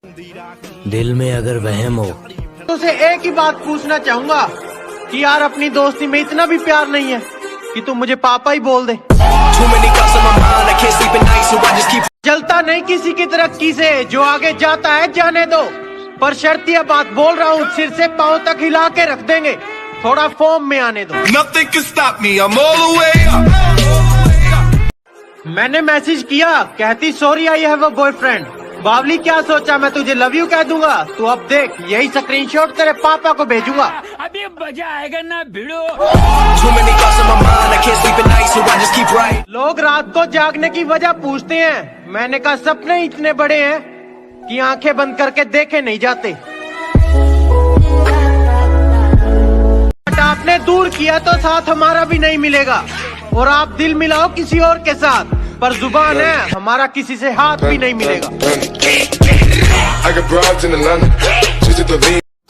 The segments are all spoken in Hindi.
दिल में अगर वहम हो तुझसे एक ही बात पूछना चाहूंगा कि यार अपनी दोस्ती में इतना भी प्यार नहीं है कि तुम मुझे पापा ही बोल दे। जलता नहीं किसी की तरक्की से, जो आगे जाता है जाने दो, पर शर्तिया बात बोल रहा हूँ, सिर से पाँव तक हिला के रख देंगे, थोड़ा फॉर्म में आने दो। Nothing can stop me, I'm all the way up. मैंने मैसेज किया, कहती sorry I have a boyfriend. बावली क्या सोचा मैं तुझे लव यू कह दूंगा? तू अब देख, यही स्क्रीनशॉट तेरे पापा को भेजूंगा। अभी मजा आएगा ना भिड़ो। लोग रात को जागने की वजह पूछते हैं, मैंने कहा सपने इतने बड़े हैं कि आंखें बंद करके देखे नहीं जाते। बट आपने दूर किया तो साथ हमारा भी नहीं मिलेगा, और आप दिल मिलाओ किसी और के साथ, पर जुबान है हमारा किसी से हाथ भी नहीं मिलेगा।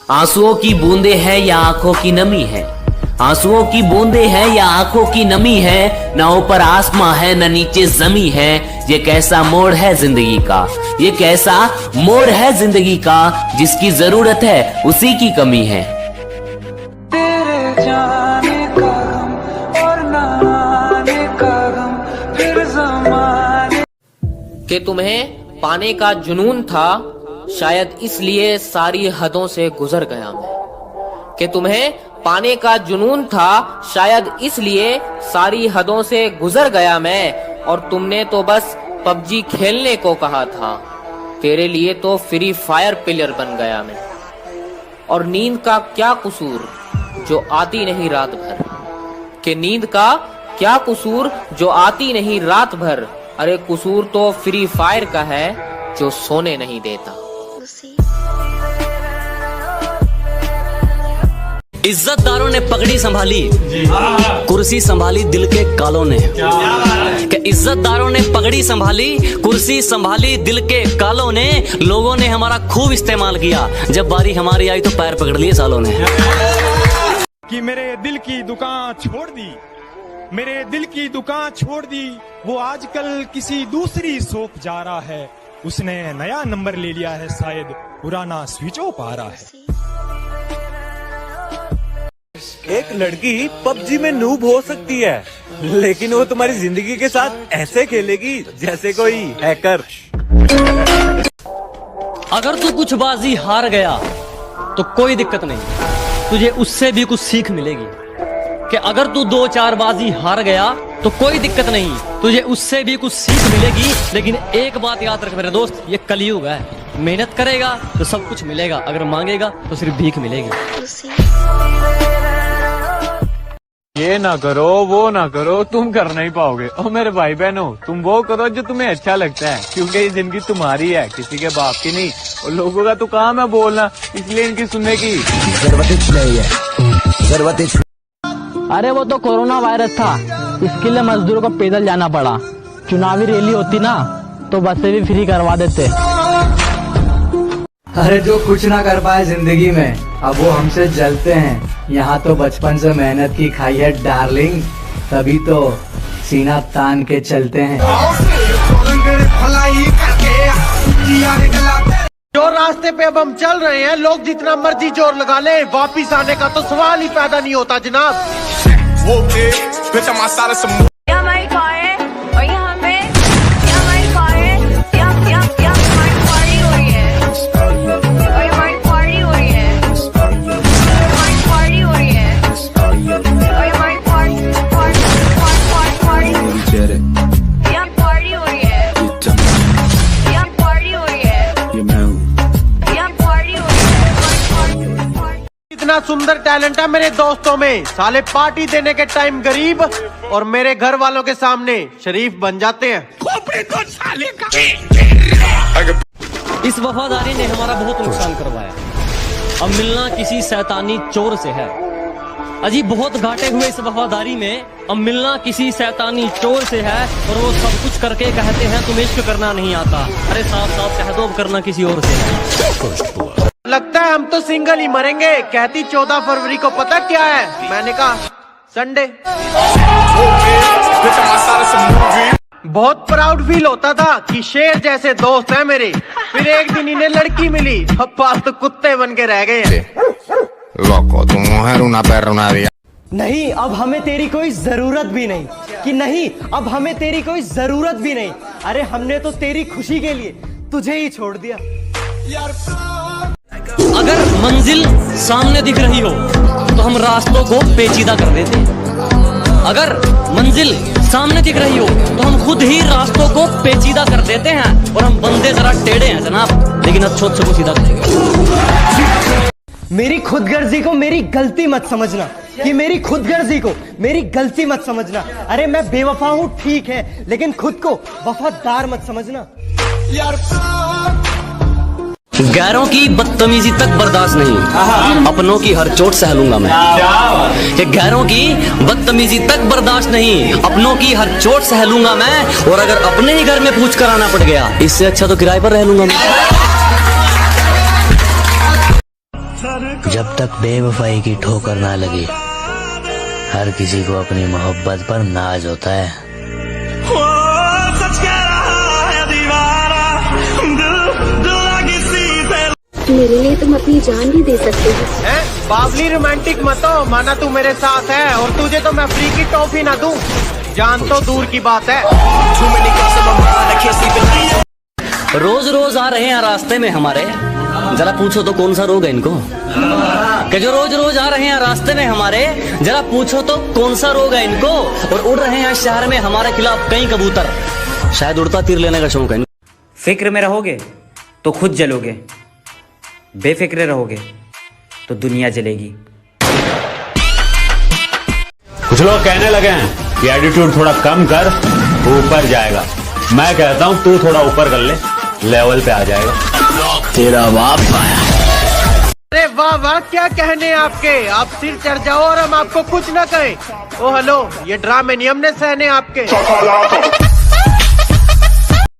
आंसुओं की बूंदे हैं या आंखों की नमी है, आंसुओं की बूंदे हैं या आंखों की नमी है, ना ऊपर आसमां है न नीचे जमी है। ये कैसा मोड़ है जिंदगी का, ये कैसा मोड़ है जिंदगी का, जिसकी जरूरत है उसी की कमी है। तेरे जाने का गम और ना आने का गम, फिर ज़माने कि तुम्हें पाने का जुनून था, शायद इसलिए सारी हदों से गुजर गया मैं। कि तुम्हें पाने का जुनून था, शायद इसलिए सारी हदों से गुजर गया मैं, और तुमने तो बस पबजी खेलने को कहा था, तेरे लिए तो फ्री फायर प्लेयर बन गया मैं। और नींद का क्या कसूर जो आती नहीं रात भर, कि नींद का क्या कसूर जो आती नहीं रात भर, अरे कसूर तो फ्री फायर का है जो सोने नहीं देता। इज्जतदारों ने पगड़ी संभाली, कुर्सी संभाली दिल के कालों ने। कि इज्जतदारों ने पगड़ी संभाली, कुर्सी संभाली दिल के कालों ने। लोगों ने हमारा खूब इस्तेमाल किया, जब बारी हमारी आई तो पैर पकड़ लिए सालों ने। कि मेरे दिल की दुकान छोड़ दी, मेरे दिल की दुकान छोड़ दी, वो आजकल किसी दूसरी शॉप जा रहा है, उसने नया नंबर ले लिया है, शायद पुराना स्विच ऑफ आ रहा है। एक लड़की पबजी में नूब हो सकती है, लेकिन वो तुम्हारी जिंदगी के साथ ऐसे खेलेगी जैसे कोई हैकर। अगर तू कुछ बाजी हार गया तो कोई दिक्कत नहीं, तुझे उससे भी कुछ सीख मिलेगी। कि अगर तू 2-4 बाजी हार गया तो कोई दिक्कत नहीं, तुझे उससे भी कुछ सीख मिलेगी। लेकिन एक बात याद रख मेरे दोस्त, ये कलयुग है, मेहनत करेगा तो सब कुछ मिलेगा, अगर मांगेगा तो सिर्फ भीख मिलेगी। ये ना करो, वो ना करो, तुम कर नहीं पाओगे। और मेरे भाई बहनों, तुम वो करो जो तुम्हें अच्छा लगता है, क्योंकि ये जिंदगी तुम्हारी है, किसी के बाप की नहीं। और लोगों का तो काम है बोलना, इसलिए इनकी सुनने की जरूरत नहीं है। अरे वो तो कोरोना वायरस था, इसके लिए मजदूरों को पैदल जाना पड़ा। चुनावी रैली होती ना तो बसें भी फ्री करवा देते। अरे जो कुछ ना कर पाए जिंदगी में, अब वो हमसे जलते हैं। यहाँ तो बचपन से मेहनत की खाई है डार्लिंग, तभी तो सीना तान के चलते हैं। जो रास्ते पे अब हम चल रहे हैं, लोग जितना मर्जी जोर लगा ले, वापिस आने का तो सवाल ही पैदा नहीं होता जनाब। हमारी कार है और यहाँ पे हमारी कार है, हमारी पार्टी हो रही है, और हमारी पार्टी हो रही है, हमारी पार्टी हो रही है, और हमारी पार्टी हो रही है, यहाँ पार्टी हो रही है, यहाँ पार्टी हो रही है, यहाँ पार्टी हो रही है। इतना सुंदर टैलेंट है मेरे दोस्तों में, साले पार्टी देने के टाइम गरीब और मेरे घर वालों के सामने शरीफ बन जाते हैं। इस वफादारी ने हमारा बहुत नुकसान करवाया, अब मिलना किसी शैतानी चोर से है। अजी बहुत घाटे हुए इस वफादारी में, अब मिलना किसी शैतानी चोर से है। और वो सब कुछ करके कहते हैं तुम्हें इश्क करना नहीं आता, अरे साफ साफ कह दो अब करना किसी और से है। लगता है हम तो सिंगल ही मरेंगे। कहती 14 फरवरी को पता क्या है, मैंने कहा संडे। बहुत प्राउड फील होता था कि शेर जैसे दोस्त है मेरे। फिर एक दिन इन्हें लड़की मिली, अब पास तो कुत्ते बन के रह गए हैं। Loco, tu mujer una perra, una vieja. नहीं, अब हमें तेरी कोई जरूरत भी नहीं। कि नहीं, अब हमें तेरी कोई जरूरत भी नहीं। अरे हमने तो तेरी खुशी के लिए तुझे ही छोड़ दिया। अगर मंजिल सामने दिख रही हो तो हम रास्तों को पेचीदा कर देते हैं। अगर मंजिल सामने दिख रही हो तो हम खुद ही रास्तों को पेचीदा कर देते हैं। और हम बंदे जरा टेढ़े हैं जनाब, लेकिन अच्छों को सीधा करेंगे। मेरी खुदगर्जी को मेरी गलती मत समझना, कि मेरी खुदगर्जी को मेरी गलती मत समझना। अरे मैं बेवफा हूँ ठीक है, लेकिन खुद को वफादार मत समझना। गैरों की बदतमीजी तक बर्दाश्त नहीं, अपनों की हर चोट सह लूंगा मैं। कि गैरों की बदतमीजी तक बर्दाश्त नहीं, अपनों की हर चोट सह लूंगा मैं। और अगर अपने ही घर में पूछ कर आना पड़ गया, इससे अच्छा तो किराए पर रह लूंगा मैं। जब तक बेवफाई की ठोकर ना लगे, हर किसी को अपनी मोहब्बत पर नाज होता है। मेरे लिए तुम अपनी जान भी दे सकते हो। हैं? बावली रोमांटिक मत हो, माना तू मेरे साथ है और तुझे तो मैं फ्री की टॉफी ना दूं, जान तो दूर की बात है। रोज रोज आ रहे हैं रास्ते में हमारे, जरा पूछो तो कौन सा रोग है इनको। कि जो रोज रोज आ रहे हैं रास्ते में हमारे, जरा पूछो तो कौन सा रोग है इनको। और उड़ रहे हैं शहर में हमारे खिलाफ कई कबूतर, शायद उड़ता तीर लेने का शौक है। फिक्र में रहोगे तो खुद जलोगे, बेफिक्र रहोगे तो दुनिया जलेगी। कुछ लोग कहने लगे हैं कि एटीट्यूड थोड़ा कम कर, ऊपर जाएगा। मैं कहता हूँ तू थोड़ा ऊपर कर ले, लेवल पे आ जाएगा। तेरा बाप आया। अरे वाह वाह, क्या कहने आपके। आप सिर चढ़ जाओ और हम आपको कुछ ना कहें। ओ हेलो, ये ड्रामे नहीं हमने सहने आपके।